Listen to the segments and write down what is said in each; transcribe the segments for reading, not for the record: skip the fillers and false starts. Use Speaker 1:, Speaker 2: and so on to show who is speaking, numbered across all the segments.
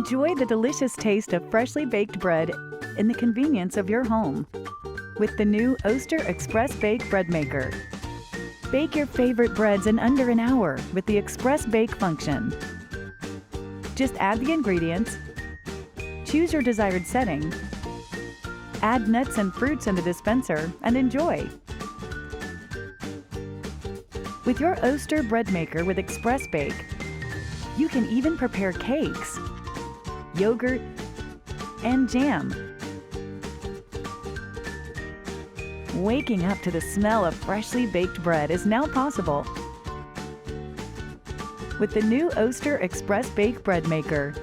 Speaker 1: Enjoy the delicious taste of freshly baked bread in the convenience of your home with the new Oster Express Bake Bread Maker. Bake your favorite breads in under an hour with the Express Bake function. Just add the ingredients, choose your desired setting, add nuts and fruits in the dispenser, and enjoy. With your Oster Bread Maker with Express Bake, you can even prepare cakes, yogurt, and jam. Waking up to the smell of freshly baked bread is now possible with the new Oster Express Bake Bread Maker.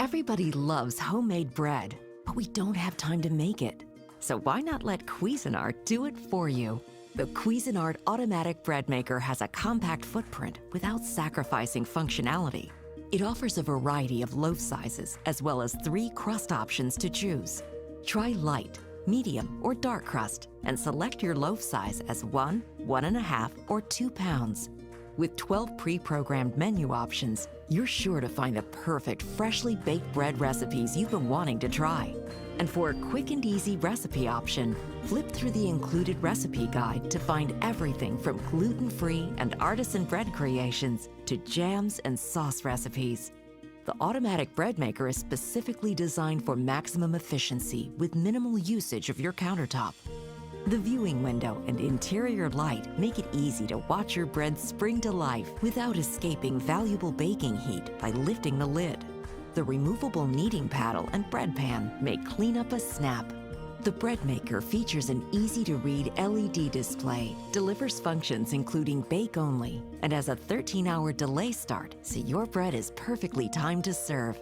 Speaker 2: Everybody loves homemade bread, but we don't have time to make it. So why not let Cuisinart do it for you? The Cuisinart automatic bread maker has a compact footprint without sacrificing functionality. It offers a variety of loaf sizes as well as 3 crust options to choose. Try light, medium, or dark crust and select your loaf size as 1, 1.5, or 2 pounds. With 12 pre-programmed menu options, you're sure to find the perfect freshly baked bread recipes you've been wanting to try. And for a quick and easy recipe option, flip through the included recipe guide to find everything from gluten-free and artisan bread creations to jams and sauce recipes. The automatic bread maker is specifically designed for maximum efficiency with minimal usage of your countertop. The viewing window and interior light make it easy to watch your bread spring to life without escaping valuable baking heat by lifting the lid. The removable kneading paddle and bread pan make cleanup a snap. The bread maker features an easy-to-read LED display, delivers functions including bake only, and has a 13-hour delay start, so your bread is perfectly timed to serve.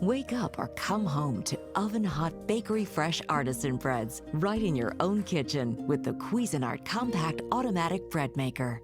Speaker 2: Wake up or come home to oven-hot bakery-fresh artisan breads right in your own kitchen with the Cuisinart Compact Automatic Bread Maker.